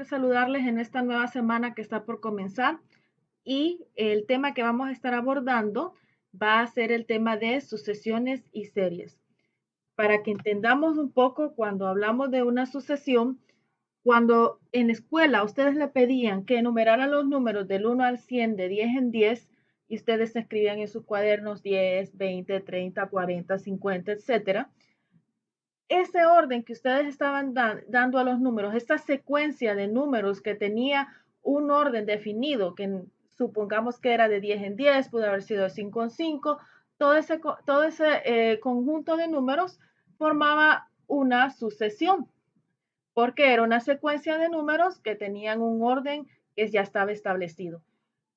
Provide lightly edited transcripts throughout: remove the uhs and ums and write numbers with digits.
saludarles en esta nueva semana que está por comenzar y el tema que vamos a estar abordando va a ser el tema de sucesiones y series. Para que entendamos un poco cuando hablamos de una sucesión, cuando en escuela ustedes le pedían que enumeraran los números del 1 al 100 de 10 en 10 y ustedes escribían en sus cuadernos 10, 20, 30, 40, 50, etcétera. Ese orden que ustedes estaban dando a los números, esta secuencia de números que tenía un orden definido, que supongamos que era de 10 en 10, pudo haber sido de 5 en 5, todo ese conjunto de números formaba una sucesión, porque era una secuencia de números que tenían un orden que ya estaba establecido.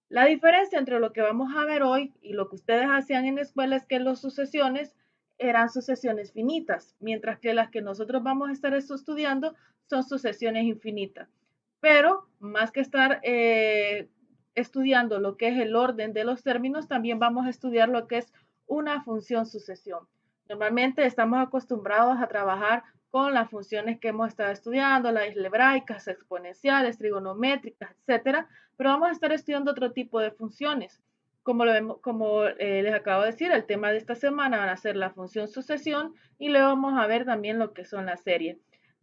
La diferencia entre lo que vamos a ver hoy y lo que ustedes hacían en la escuela es que las sucesiones eran sucesiones finitas, mientras que las que nosotros vamos a estar estudiando son sucesiones infinitas. Pero más que estar estudiando lo que es el orden de los términos, también vamos a estudiar lo que es una función sucesión. Normalmente estamos acostumbrados a trabajar con las funciones que hemos estado estudiando, las algebraicas, exponenciales, trigonométricas, etcétera, pero vamos a estar estudiando otro tipo de funciones. Como les acabo de decir, el tema de esta semana va a ser la función sucesión y luego vamos a ver también lo que son las series.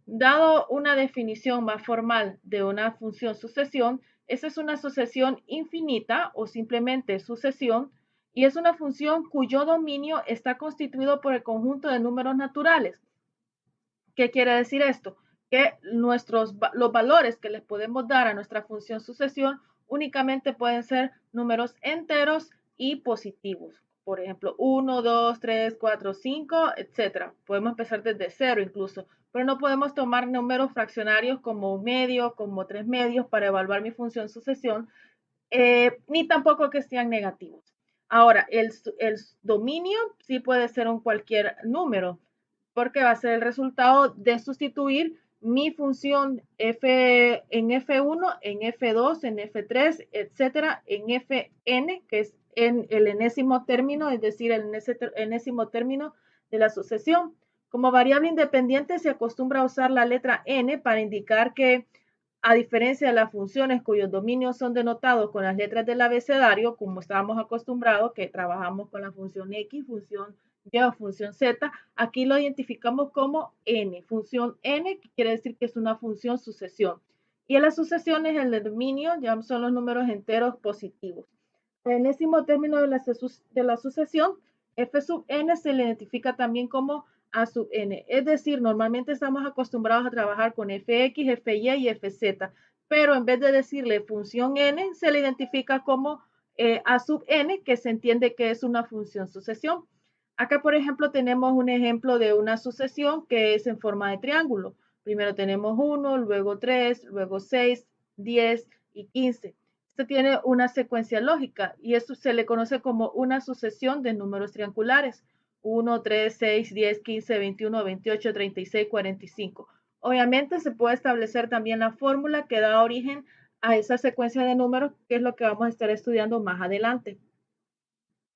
Dado una definición más formal de una función sucesión, esa es una sucesión infinita o simplemente sucesión y es una función cuyo dominio está constituido por el conjunto de números naturales. ¿Qué quiere decir esto? Que los valores que les podemos dar a nuestra función sucesión únicamente pueden ser números enteros y positivos. Por ejemplo, 1, 2, 3, 4, 5, etc. Podemos empezar desde cero incluso, pero no podemos tomar números fraccionarios como un medio, como 3 medios para evaluar mi función sucesión, ni tampoco que sean negativos. Ahora, el dominio sí puede ser un cualquier número, porque va a ser el resultado de sustituir mi función f en f1, en f2, en f3, etcétera, en fn, que es en el enésimo término, es decir, el enésimo término de la sucesión. Como variable independiente se acostumbra a usar la letra n para indicar que, a diferencia de las funciones cuyos dominios son denotados con las letras del abecedario, como estábamos acostumbrados, que trabajamos con la función x, función y o función z, aquí lo identificamos como n, función n, que quiere decir que es una función sucesión. Y en las sucesiones, el dominio ya son los números enteros positivos. El enésimo término de la sucesión, f sub n, se le identifica también como a sub n. Es decir, normalmente estamos acostumbrados a trabajar con fx, fy y fz, pero en vez de decirle función n, se le identifica como a sub n, que se entiende que es una función sucesión. Acá, por ejemplo, tenemos un ejemplo de una sucesión que es en forma de triángulo. Primero tenemos 1, luego 3, luego 6, 10 y 15. Esto tiene una secuencia lógica y esto se le conoce como una sucesión de números triangulares. 1, 3, 6, 10, 15, 21, 28, 36, 45. Obviamente se puede establecer también la fórmula que da origen a esa secuencia de números, que es lo que vamos a estar estudiando más adelante.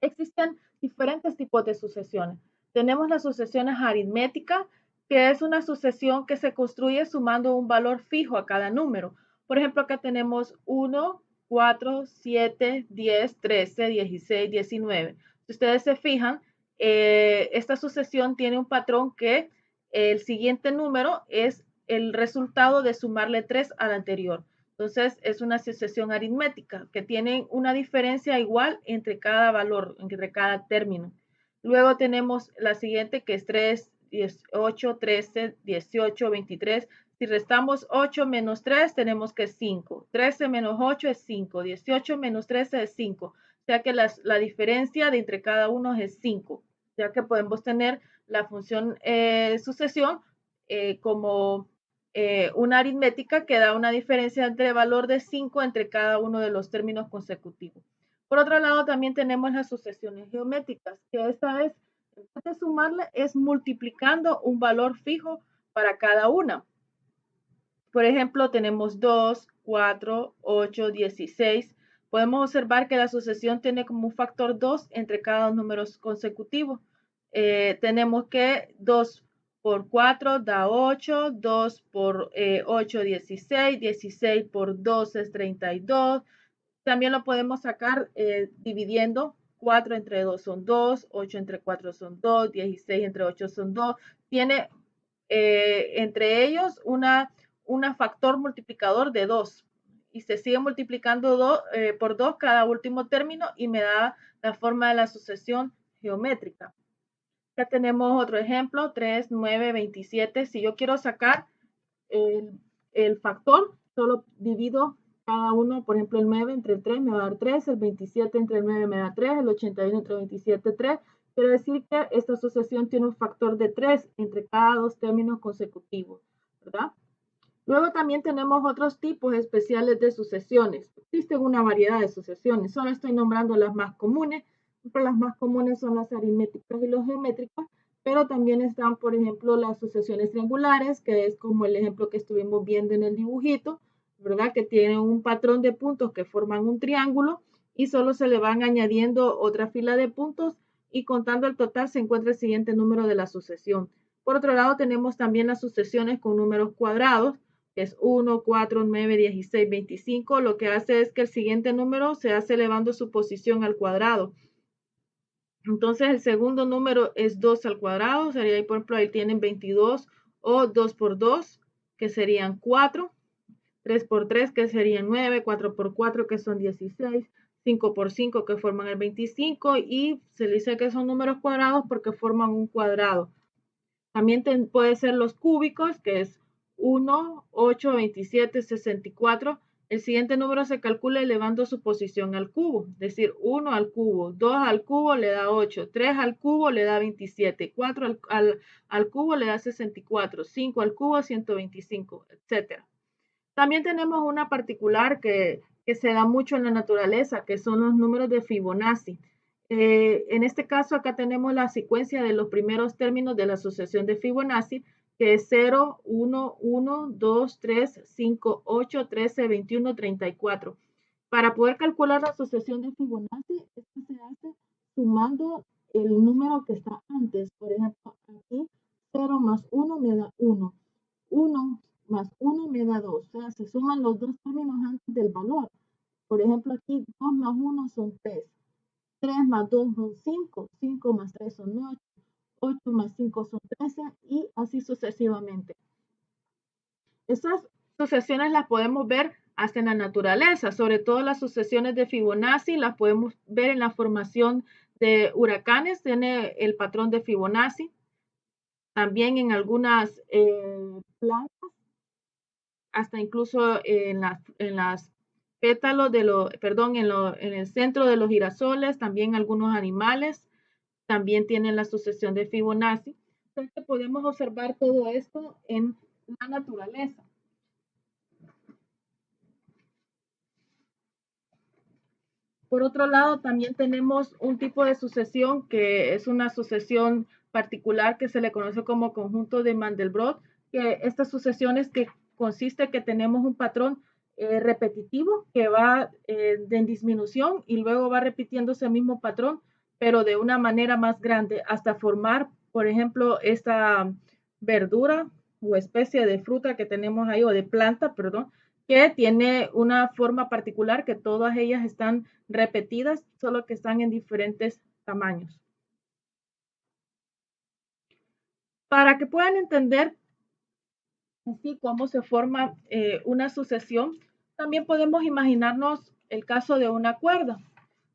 Existen diferentes tipos de sucesiones. Tenemos las sucesiones aritméticas, que es una sucesión que se construye sumando un valor fijo a cada número. Por ejemplo, acá tenemos 1, 4, 7, 10, 13, 16, 19. Si ustedes se fijan, esta sucesión tiene un patrón que el siguiente número es el resultado de sumarle 3 al anterior. Entonces, es una sucesión aritmética que tiene una diferencia igual entre cada valor, entre cada término. Luego tenemos la siguiente, que es 3, 18, 13, 18, 23. Si restamos 8 menos 3, tenemos que es 5. 13 menos 8 es 5. 18 menos 13 es 5. O sea que la diferencia de entre cada uno es 5. O sea que podemos tener la función sucesión como una aritmética que da una diferencia entre valor de 5 entre cada uno de los términos consecutivos. Por otro lado, también tenemos las sucesiones geométricas, que esta vez, en vez de sumarle, es multiplicando un valor fijo para cada una. Por ejemplo, tenemos 2, 4, 8, 16. Podemos observar que la sucesión tiene como un factor 2 entre cada número consecutivo. Tenemos que 2 por 4 da 8, 2 por 8, 16, 16 por 2 es 32. También lo podemos sacar dividiendo 4 entre 2 son 2, 8 entre 4 son 2, 16 entre 8 son 2. Tiene entre ellos una factor multiplicador de 2 y se sigue multiplicando por 2 cada último término y me da la forma de la sucesión geométrica. Ya tenemos otro ejemplo, 3, 9, 27. Si yo quiero sacar el factor, solo divido cada uno, por ejemplo, el 9 entre el 3 me va a dar 3, el 27 entre el 9 me da 3, el 81 entre 27, 3. Quiere decir que esta sucesión tiene un factor de 3 entre cada dos términos consecutivos, ¿verdad? Luego también tenemos otros tipos especiales de sucesiones. Existen una variedad de sucesiones, solo estoy nombrando las más comunes. Las más comunes son las aritméticas y las geométricas, pero también están, por ejemplo, las sucesiones triangulares, que es como el ejemplo que estuvimos viendo en el dibujito, ¿verdad? Que tienen un patrón de puntos que forman un triángulo y solo se le van añadiendo otra fila de puntos y contando el total se encuentra el siguiente número de la sucesión. Por otro lado, tenemos también las sucesiones con números cuadrados, que es 1, 4, 9, 16, 25. Lo que hace es que el siguiente número se hace elevando su posición al cuadrado. Entonces el segundo número es 2 al cuadrado, sería, por ejemplo, ahí tienen 22 o 2 por 2, que serían 4, 3 por 3, que serían 9, 4 por 4, que son 16, 5 por 5, que forman el 25, y se dice que son números cuadrados porque forman un cuadrado. También puede ser los cúbicos, que es 1, 8, 27, 64. El siguiente número se calcula elevando su posición al cubo, es decir, 1 al cubo, 2 al cubo le da 8, 3 al cubo le da 27, 4 al cubo le da 64, 5 al cubo 125, etc. También tenemos una particular que se da mucho en la naturaleza, que son los números de Fibonacci. En este caso, acá tenemos la secuencia de los primeros términos de la sucesión de Fibonacci, que es 0, 1, 1, 2, 3, 5, 8, 13, 21, 34. Para poder calcular la sucesión de Fibonacci, esto se hace sumando el número que está antes. Por ejemplo, aquí 0 más 1 me da 1. 1 más 1 me da 2. O sea, se suman los dos términos antes del valor. Por ejemplo, aquí 2 más 1 son 3. 3 más 2 son 5. 5 más 3 son 8. 8 más 5 son 13 y así sucesivamente. Estas sucesiones las podemos ver hasta en la naturaleza, sobre todo las sucesiones de Fibonacci las podemos ver en la formación de huracanes, tiene el patrón de Fibonacci. También en algunas plantas, hasta incluso en las pétalos en el centro de los girasoles, también algunos animales también tienen la sucesión de Fibonacci. Entonces podemos observar todo esto en la naturaleza. Por otro lado, también tenemos un tipo de sucesión que es una sucesión particular que se le conoce como conjunto de Mandelbrot, que esta sucesión es que consiste que tenemos un patrón repetitivo que va en disminución y luego va repitiéndose el mismo patrón, pero de una manera más grande hasta formar, por ejemplo, esta verdura o especie de fruta que tenemos ahí, o de planta, perdón, que tiene una forma particular, que todas ellas están repetidas, solo que están en diferentes tamaños. Para que puedan entender así cómo se forma una sucesión, también podemos imaginarnos el caso de una cuerda.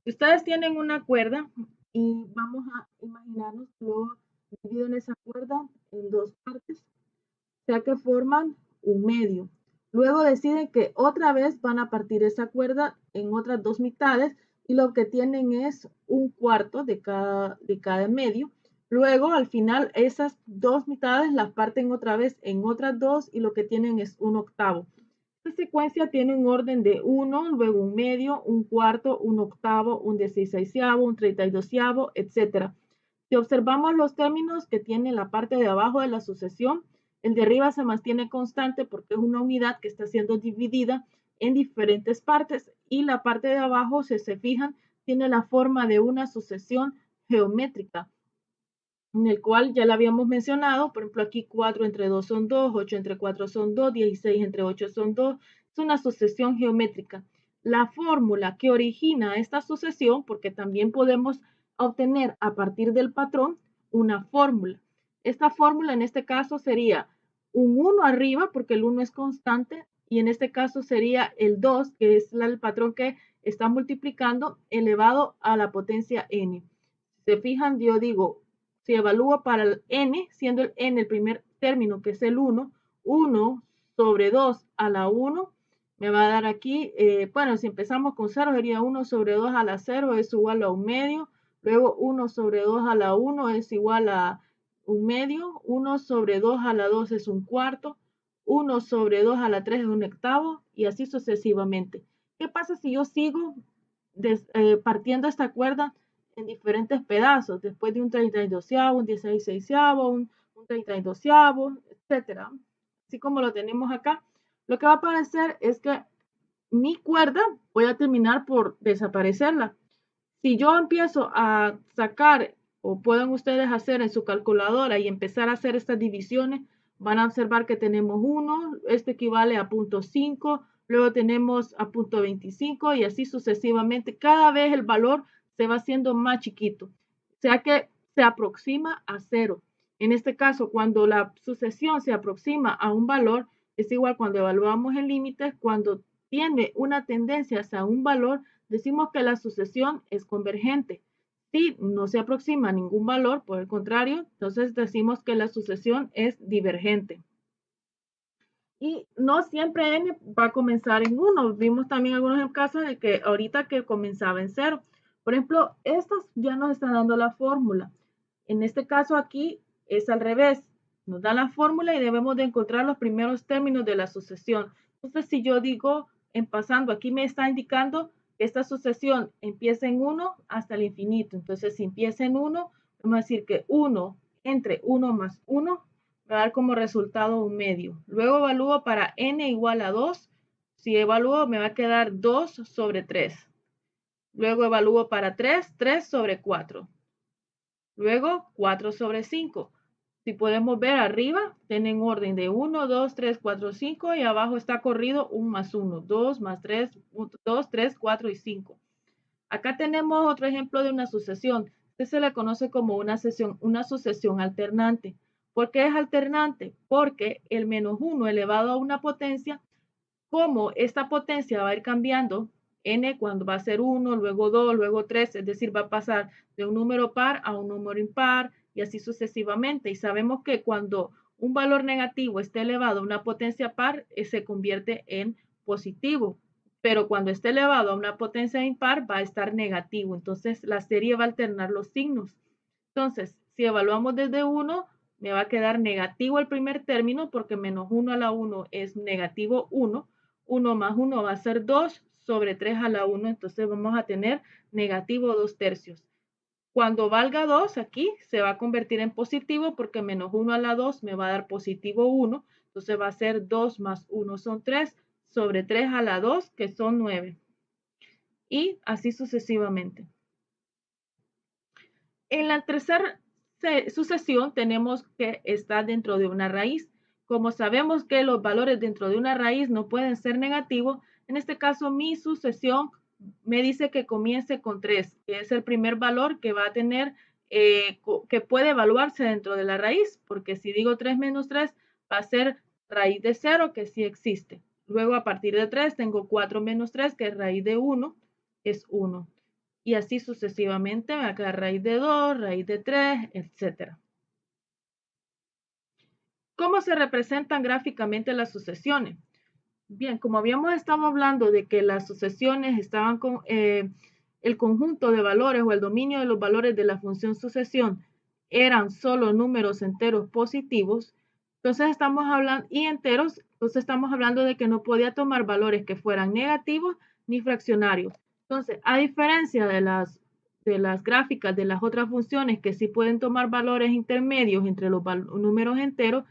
Si ustedes tienen una cuerda y vamos a imaginarnos que luego dividen esa cuerda en dos partes, o sea que forman un medio. Luego deciden que otra vez van a partir esa cuerda en otras dos mitades y lo que tienen es un cuarto de cada medio. Luego, al final, esas dos mitades las parten otra vez en otras dos y lo que tienen es un octavo. Esta secuencia tiene un orden de 1, luego un medio, un cuarto, un octavo, un 16avo, un 32avo, etc. Si observamos los términos que tiene la parte de abajo de la sucesión, el de arriba se mantiene constante porque es una unidad que está siendo dividida en diferentes partes y la parte de abajo, si se fijan, tiene la forma de una sucesión geométrica. en el cual ya lo habíamos mencionado. Por ejemplo, aquí 4 entre 2 son 2, 8 entre 4 son 2, 16 entre 8 son 2. Es una sucesión geométrica. La fórmula que origina esta sucesión, porque también podemos obtener a partir del patrón una fórmula. Esta fórmula en este caso sería un 1 arriba, porque el 1 es constante, y en este caso sería el 2, que es el patrón que está multiplicando, elevado a la potencia n. Si se fijan, yo digo, si evalúo para el n, siendo el n el primer término, que es el 1, 1 sobre 2 a la 1, me va a dar aquí, bueno, si empezamos con 0, sería 1 sobre 2 a la 0 es igual a 1 medio, luego 1 sobre 2 a la 1 es igual a 1 medio, 1 sobre 2 a la 2 es un cuarto, 1 sobre 2 a la 3 es un octavo, y así sucesivamente. ¿Qué pasa si yo sigo partiendo esta cuerda en diferentes pedazos, después de un 32, un 16, un 32, etcétera? Así como lo tenemos acá, lo que va a aparecer es que mi cuerda voy a terminar por desaparecerla. Si yo empiezo a sacar, o pueden ustedes hacer en su calculadora y empezar a hacer estas divisiones, van a observar que tenemos 1, esto equivale a 0.5, luego tenemos a 0.25 y así sucesivamente. Cada vez el valor se va haciendo más chiquito, o sea que se aproxima a 0. En este caso, cuando la sucesión se aproxima a un valor, es igual cuando evaluamos el límite, cuando tiene una tendencia hacia un valor, decimos que la sucesión es convergente. Si no se aproxima a ningún valor, por el contrario, entonces decimos que la sucesión es divergente. Y no siempre n va a comenzar en 1. Vimos también algunos casos de que ahorita que comenzaba en 0. Por ejemplo, estos ya nos están dando la fórmula. En este caso aquí es al revés. Nos da la fórmula y debemos de encontrar los primeros términos de la sucesión. Entonces, si yo digo, en pasando, aquí me está indicando que esta sucesión empieza en 1 hasta el infinito. Entonces, si empieza en 1, vamos a decir que 1 entre 1 más 1 me va a dar como resultado un medio. Luego evalúo para n igual a 2. Si evalúo, me va a quedar 2 sobre 3. Luego evalúo para 3, 3 sobre 4. Luego 4 sobre 5. Si podemos ver arriba, tienen orden de 1, 2, 3, 4, 5 y abajo está corrido 1 más 1, 2 más 3, 2, 3, 4 y 5. Acá tenemos otro ejemplo de una sucesión. Este se le conoce como una sucesión alternante. ¿Por qué es alternante? Porque el menos 1 elevado a una potencia, como esta potencia va a ir cambiando, n cuando va a ser 1, luego 2, luego 3, es decir, va a pasar de un número par a un número impar y así sucesivamente. Y sabemos que cuando un valor negativo esté elevado a una potencia par, se convierte en positivo. Pero cuando esté elevado a una potencia impar, va a estar negativo. Entonces, la serie va a alternar los signos. Entonces, si evaluamos desde 1, me va a quedar negativo el primer término porque menos 1 a la 1 es negativo 1. 1 más 1 va a ser 2 sobre 3 a la 1. Entonces, vamos a tener negativo 2 tercios. Cuando valga 2 aquí, se va a convertir en positivo porque menos 1 a la 2 me va a dar positivo 1. Entonces, va a ser 2 más 1 son 3 sobre 3 a la 2, que son 9. Y así sucesivamente. En la tercera sucesión tenemos que está dentro de una raíz. Como sabemos que los valores dentro de una raíz no pueden ser negativos, en este caso mi sucesión me dice que comience con 3, que es el primer valor que va a tener, que puede evaluarse dentro de la raíz, porque si digo 3 menos 3 va a ser raíz de 0, que sí existe. Luego a partir de 3 tengo 4 menos 3, que es raíz de 1, es 1. Y así sucesivamente me va a quedar raíz de 2, raíz de 3, etc. ¿Cómo se representan gráficamente las sucesiones? Bien, como habíamos estado hablando de que las sucesiones estaban con el conjunto de valores o el dominio de los valores de la función sucesión eran solo números enteros positivos, entonces estamos hablando, y enteros, entonces estamos hablando de que no podía tomar valores que fueran negativos ni fraccionarios. Entonces, a diferencia de las gráficas de las otras funciones que sí pueden tomar valores intermedios entre los números enteros,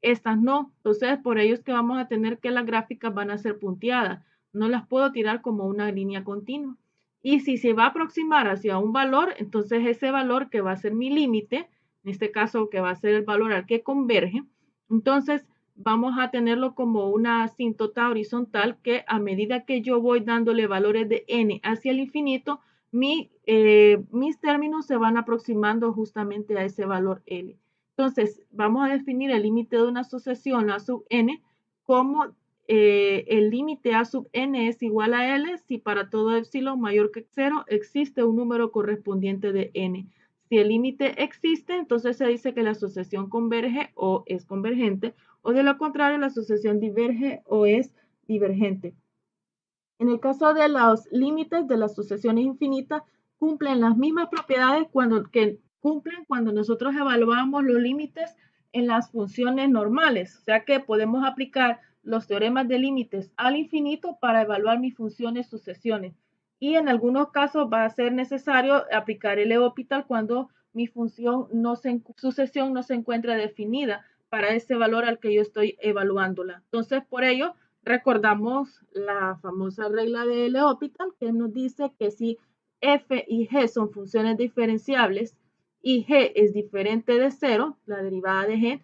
estas no. Entonces, por ello es que vamos a tener que las gráficas van a ser punteadas. No las puedo tirar como una línea continua. Y si se va a aproximar hacia un valor, entonces ese valor que va a ser mi límite, en este caso que va a ser el valor al que converge, entonces vamos a tenerlo como una asíntota horizontal que a medida que yo voy dándole valores de n hacia el infinito, mis términos se van aproximando justamente a ese valor L. Entonces, vamos a definir el límite de una sucesión A sub n como el límite A sub n es igual a L si para todo epsilon mayor que 0 existe un número correspondiente de n. Si el límite existe, entonces se dice que la sucesión converge o es convergente, o de lo contrario, la sucesión diverge o es divergente. En el caso de los límites de las sucesiones infinitas, cumplen las mismas propiedades que cumplen cuando nosotros evaluamos los límites en las funciones normales. O sea que podemos aplicar los teoremas de límites al infinito para evaluar mis funciones sucesiones. Y en algunos casos va a ser necesario aplicar el L'Hopital cuando mi función sucesión no se encuentra definida para ese valor al que yo estoy evaluándola. Entonces, por ello, recordamos la famosa regla de L'Hopital que nos dice que si f y g son funciones diferenciables y g es diferente de 0, la derivada de g,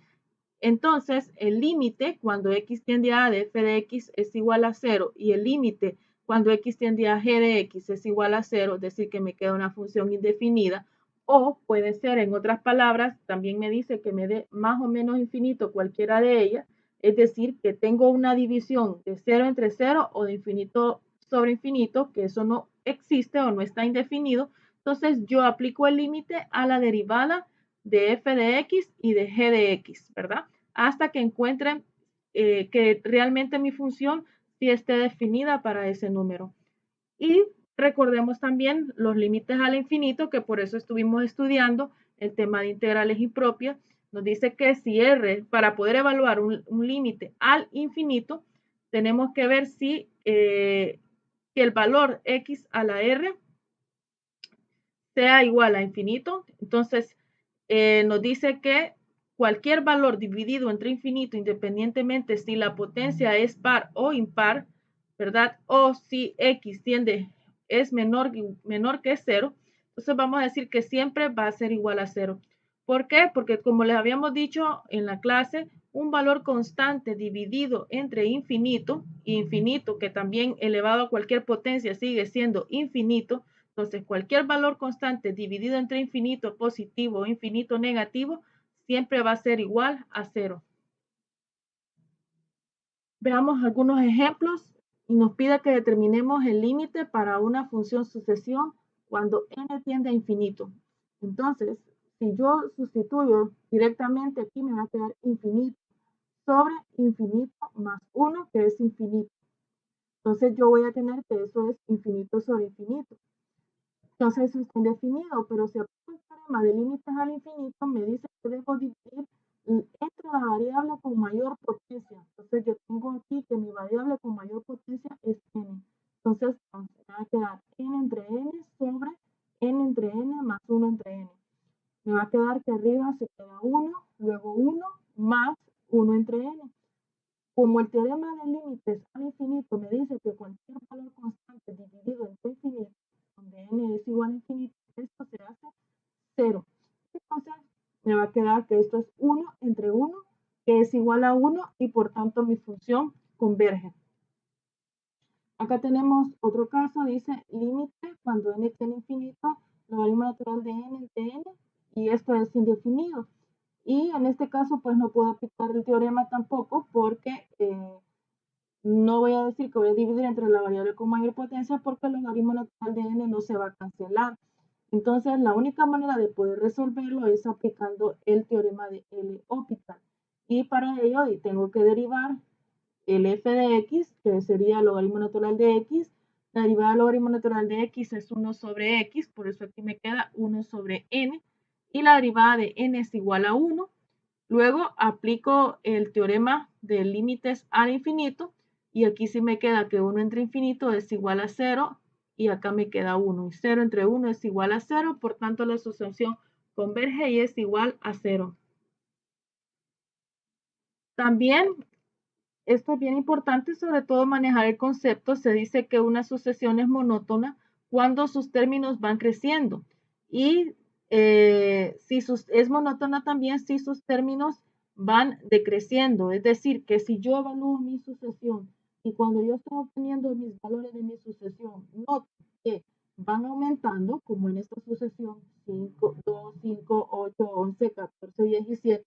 entonces el límite cuando x tiende a de f de x es igual a 0 y el límite cuando x tiende a g de x es igual a 0, es decir, que me queda una función indefinida, o puede ser, en otras palabras, también me dice que me dé más o menos infinito cualquiera de ellas, es decir, que tengo una división de 0 entre 0 o de infinito sobre infinito, que eso no existe o no está indefinido, entonces yo aplico el límite a la derivada de f de x y de g de x, ¿verdad? Hasta que encuentren que realmente mi función sí esté definida para ese número. Y recordemos también los límites al infinito, que por eso estuvimos estudiando el tema de integrales impropias. Nos dice que si R, para poder evaluar un límite al infinito, tenemos que ver si que el valor x a la R sea igual a infinito. Entonces, nos dice que cualquier valor dividido entre infinito, independientemente si la potencia es par o impar, ¿verdad? O si x es menor que 0, entonces vamos a decir que siempre va a ser igual a 0. ¿Por qué? Porque como les habíamos dicho en la clase, un valor constante dividido entre infinito, y infinito que también elevado a cualquier potencia sigue siendo infinito, entonces cualquier valor constante dividido entre infinito positivo o infinito negativo siempre va a ser igual a 0. Veamos algunos ejemplos y nos pide que determinemos el límite para una función sucesión cuando n tiende a infinito. Entonces, si yo sustituyo directamente aquí me va a quedar infinito sobre infinito más 1 que es infinito. Entonces yo voy a tener que eso es infinito sobre infinito. Entonces eso está indefinido, pero si aplico el teorema de límites al infinito, me dice que debo dividir entre la variable con mayor potencia. Entonces yo tengo aquí que mi variable con mayor potencia es n. Entonces me va a quedar n entre n sobre n entre n más 1 entre n. Me va a quedar que arriba se queda 1, luego 1 más 1 entre n. Como el teorema de límites al infinito me dice que cualquier valor constante dividido entre infinito, donde n es igual a infinito, esto se hace 0. Entonces me va a quedar que esto es 1 entre 1, que es igual a 1 y por tanto mi función converge. Acá tenemos otro caso, dice límite cuando n tiene infinito, logaritmo natural de n entre n, y esto es indefinido. Y en este caso, pues no puedo aplicar el teorema tampoco porque no voy a decir que voy a dividir entre la variable con mayor potencia porque el logaritmo natural de n no se va a cancelar. Entonces, la única manera de poder resolverlo es aplicando el teorema de L'Hopital. Y para ello tengo que derivar el f de x, que sería el logaritmo natural de x. La derivada del logaritmo natural de x es 1 sobre x, por eso aquí me queda 1 sobre n. Y la derivada de n es igual a 1. Luego aplico el teorema de límites al infinito y aquí sí me queda que 1 entre infinito es igual a 0 y acá me queda 1. Y 0 entre 1 es igual a 0, por tanto la sucesión converge y es igual a 0. También, esto es bien importante, sobre todo manejar el concepto, se dice que una sucesión es monótona cuando sus términos van creciendo. Y si es monótona también si sus términos van decreciendo. Es decir, que si yo evalúo mi sucesión y cuando yo estoy obteniendo mis valores de mi sucesión, noto que van aumentando, como en esta sucesión 5, 2, 5, 8, 11, 14, 17,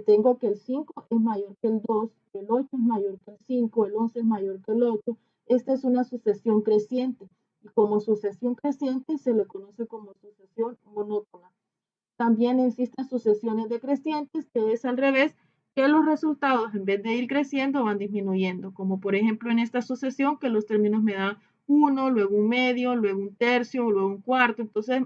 tengo que el 5 es mayor que el 2, el 8 es mayor que el 5, el 11 es mayor que el 8. Esta es una sucesión creciente. Y como sucesión creciente se le conoce como sucesión monótona. También existen sucesiones decrecientes, que es al revés, que los resultados en vez de ir creciendo van disminuyendo, como por ejemplo en esta sucesión que los términos me dan 1, luego un medio, luego un tercio, luego un cuarto. Entonces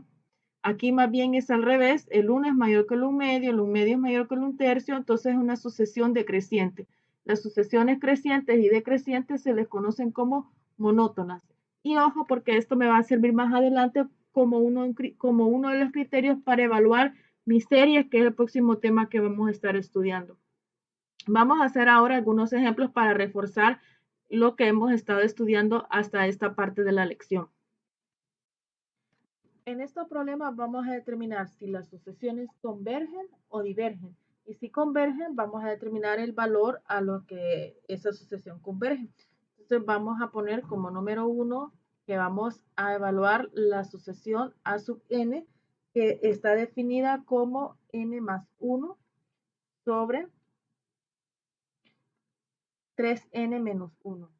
aquí más bien es al revés, el 1 es mayor que el 1 medio, el 1 medio es mayor que el 1 tercio, entonces es una sucesión decreciente. Las sucesiones crecientes y decrecientes se les conocen como monótonas. Y ojo, porque esto me va a servir más adelante como uno de los criterios para evaluar mis series, que es el próximo tema que vamos a estar estudiando. Vamos a hacer ahora algunos ejemplos para reforzar lo que hemos estado estudiando hasta esta parte de la lección. En estos problemas vamos a determinar si las sucesiones convergen o divergen. Y si convergen, vamos a determinar el valor a lo que esa sucesión converge. Entonces vamos a poner como número 1 que vamos a evaluar la sucesión a sub n, que está definida como n más 1 sobre 3n menos 1.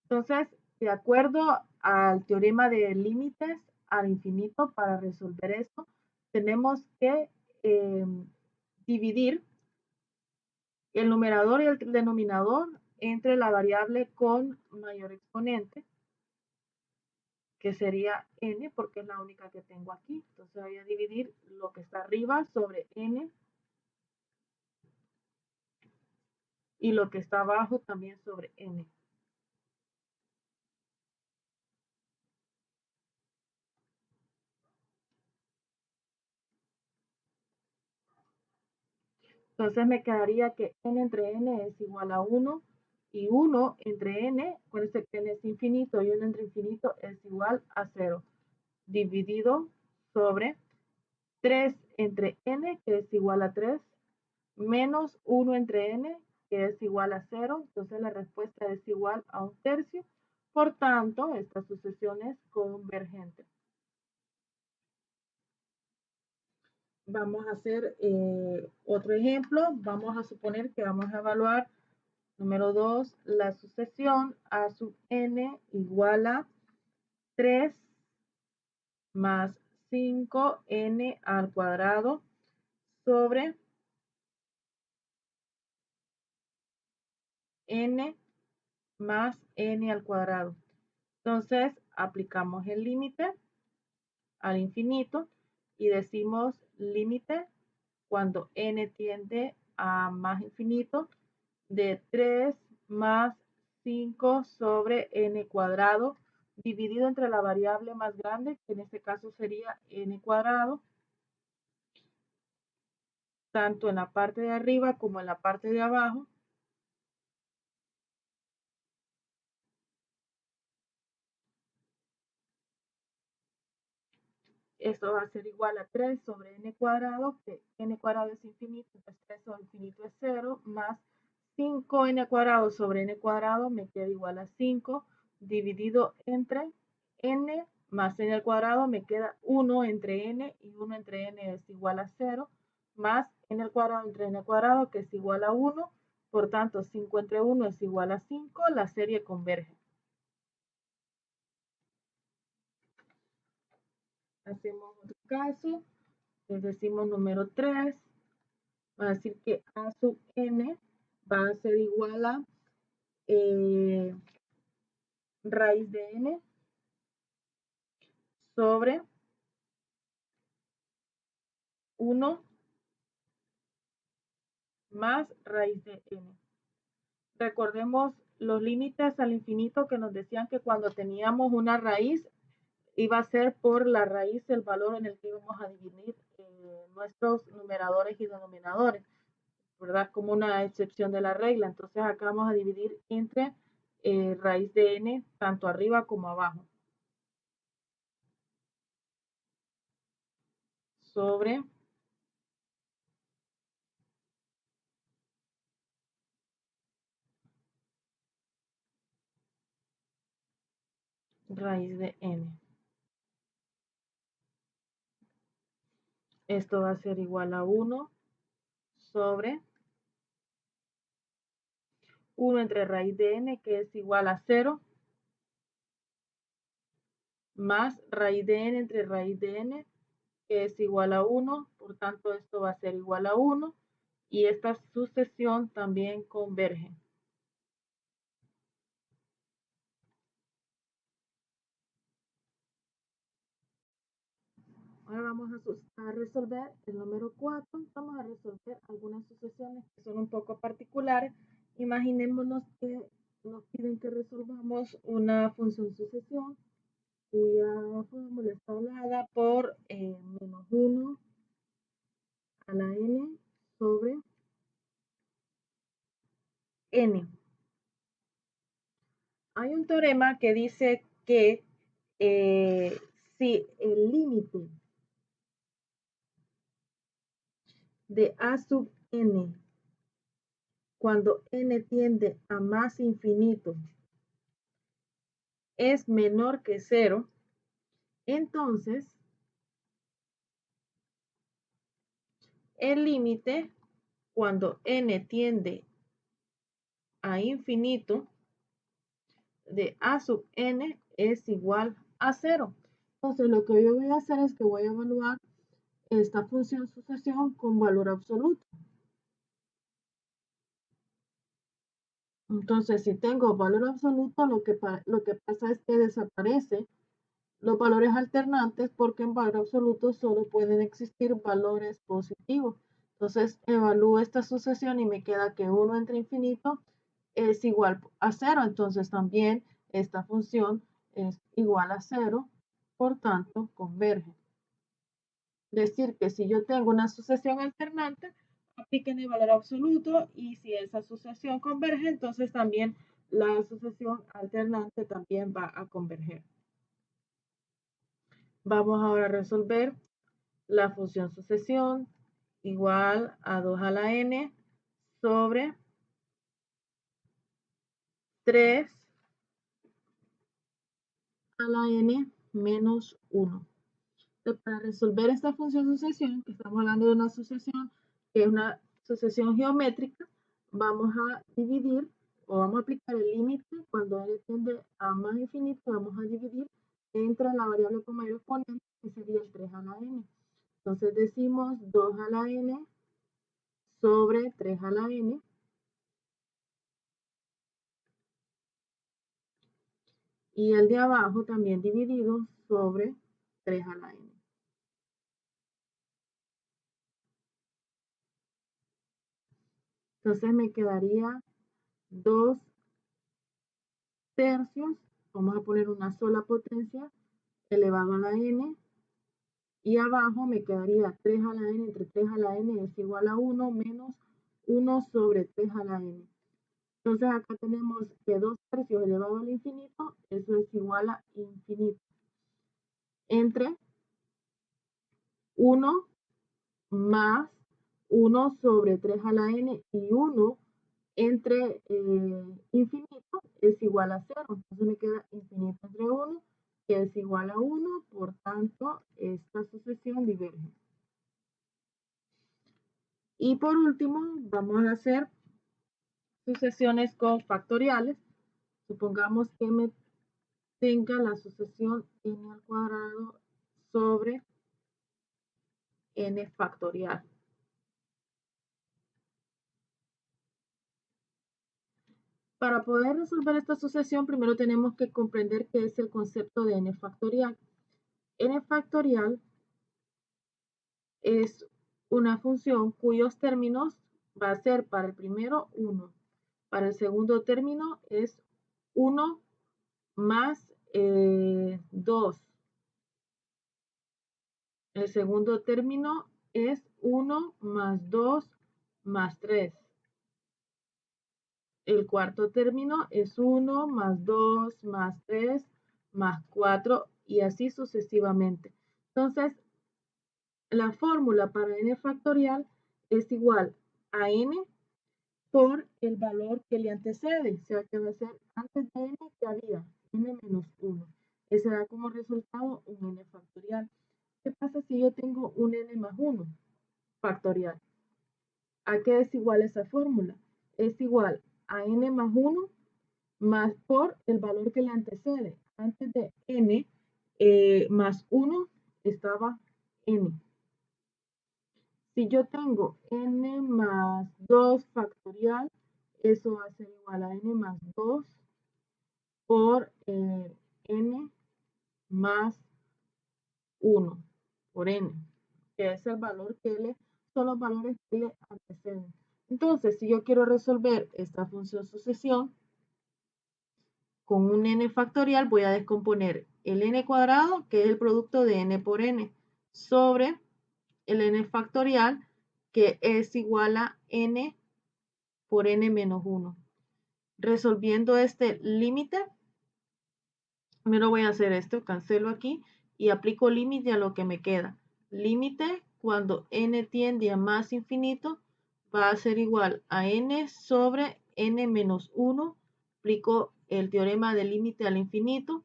Entonces, de acuerdo al teorema de límites al infinito, para resolver esto, tenemos que dividir el numerador y el denominador entre la variable con mayor exponente, que sería n, porque es la única que tengo aquí. Entonces voy a dividir lo que está arriba sobre n y lo que está abajo también sobre n. Entonces me quedaría que n entre n es igual a 1 y 1 entre n, acuérdense que n es infinito y 1 entre infinito es igual a 0, dividido sobre 3 entre n, que es igual a 3, menos 1 entre n, que es igual a 0. Entonces la respuesta es igual a 1 tercio. Por tanto, esta sucesión es convergente. Vamos a hacer otro ejemplo. Vamos a suponer que vamos a evaluar, número 2, la sucesión a sub n igual a 3 más 5n al cuadrado sobre n más n al cuadrado. Entonces, aplicamos el límite al infinito y decimos límite cuando n tiende a más infinito de 3 más 5 sobre n cuadrado dividido entre la variable más grande, que en este caso sería n cuadrado, tanto en la parte de arriba como en la parte de abajo. Esto va a ser igual a 3 sobre n cuadrado, que n cuadrado es infinito, entonces 3 sobre infinito es 0, más 5n cuadrado sobre n cuadrado me queda igual a 5, dividido entre n más n al cuadrado me queda 1 entre n, y 1 entre n es igual a 0, más n al cuadrado entre n al cuadrado, que es igual a 1. Por tanto, 5 entre 1 es igual a 5, la serie converge. Hacemos otro caso, les decimos número 3, va a decir que a sub n va a ser igual a raíz de n sobre 1 más raíz de n. Recordemos los límites al infinito que nos decían que cuando teníamos una raíz iba a ser por la raíz el valor en el que íbamos a dividir nuestros numeradores y denominadores, ¿verdad? Como una excepción de la regla. Entonces acá vamos a dividir entre raíz de n tanto arriba como abajo. sobre raíz de n. Esto va a ser igual a 1 sobre 1 entre raíz de n, que es igual a 0, más raíz de n entre raíz de n, que es igual a 1. Por tanto, esto va a ser igual a 1. Y esta sucesión también converge. Ahora vamos a resolver el número 4. Vamos a resolver algunas sucesiones que son un poco particulares. Imaginémonos que nos piden que resolvamos una función sucesión cuya fórmula está dada por menos 1 a la n sobre n. Hay un teorema que dice que si el límite de a sub n cuando n tiende a más infinito es menor que 0, entonces el límite cuando n tiende a infinito de a sub n es igual a 0. Entonces lo que yo voy a hacer es que voy a evaluar esta función sucesión con valor absoluto. Entonces, si tengo valor absoluto, lo que pasa es que desaparece los valores alternantes porque en valor absoluto solo pueden existir valores positivos. Entonces, evalúo esta sucesión y me queda que 1 entre infinito es igual a 0. Entonces, también esta función es igual a 0, por tanto, converge. Decir que si yo tengo una sucesión alternante, apliquen el valor absoluto y si esa sucesión converge, entonces también la sucesión alternante también va a converger. Vamos ahora a resolver la función sucesión igual a 2 a la n sobre 3 a la n menos 1. Para resolver esta función sucesión, que estamos hablando de una sucesión que es una sucesión geométrica, vamos a dividir o vamos a aplicar el límite cuando n tiende a más infinito, vamos a dividir entre la variable con mayor exponente, que sería el 3 a la n. Entonces decimos 2 a la n sobre 3 a la n. Y el de abajo también dividido sobre 3 a la n. Entonces me quedaría 2 tercios, vamos a poner una sola potencia, elevado a la n, y abajo me quedaría 3 a la n entre 3 a la n es igual a 1 menos 1 sobre 3 a la n. Entonces acá tenemos que 2 tercios elevado al infinito, eso es igual a infinito, entre 1 más 1 sobre 3 a la n y 1 entre infinito es igual a 0. Entonces me queda infinito entre 1, que es igual a 1. Por tanto, esta sucesión diverge. Y por último, vamos a hacer sucesiones con factoriales. Supongamos que me tenga la sucesión n al cuadrado sobre n factorial. Para poder resolver esta sucesión, primero tenemos que comprender qué es el concepto de n factorial. N factorial es una función cuyos términos va a ser para el primero 1. Para el segundo término es 1 más 2. El segundo término es 1 más 2 más 3. El cuarto término es 1 más 2 más 3 más 4 y así sucesivamente. Entonces, La fórmula para n factorial es igual a n por el valor que le antecede, o sea que va a ser antes de n que había, n menos 1. Ese da como resultado un n factorial. ¿Qué pasa si yo tengo un n más 1 factorial? ¿A qué es igual esa fórmula? Es igual a n más 1 más por el valor que le antecede. Antes de n más 1 estaba n. Si yo tengo n más 2 factorial, eso va a ser igual a n más 2 por n más 1 por n, que es el valor que son los valores que le anteceden. Entonces, si yo quiero resolver esta función sucesión con un n factorial, voy a descomponer el n cuadrado, que es el producto de n por n, sobre el n factorial, que es igual a n por n menos 1. Resolviendo este límite, primero voy a hacer esto, cancelo aquí y aplico límite a lo que me queda. Límite cuando n tiende a más infinito va a ser igual a n sobre n menos 1. Aplico el teorema del límite al infinito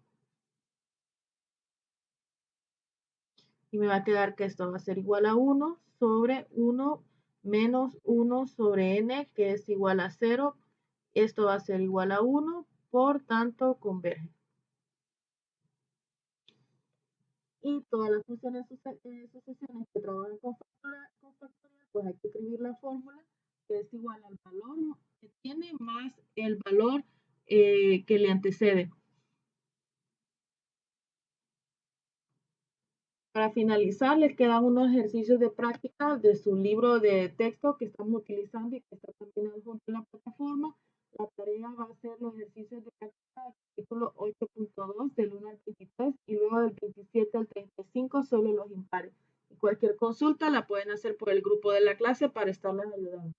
y me va a quedar que esto va a ser igual a 1 sobre 1 menos 1 sobre n, que es igual a 0. Esto va a ser igual a 1, por tanto converge. Y todas las funciones sucesiones que trabajan con factorial, pues hay que escribir la fórmula, que es igual al valor que tiene más el valor que le antecede. Para finalizar, les quedan unos ejercicios de práctica de su libro de texto que estamos utilizando y que está también junto en la plataforma. La tarea va a ser los ejercicios de práctica del capítulo 8.2 del 1 al 23 y luego del 27 al 35 solo los impares. Y cualquier consulta la pueden hacer por el grupo de la clase para estarles ayudando.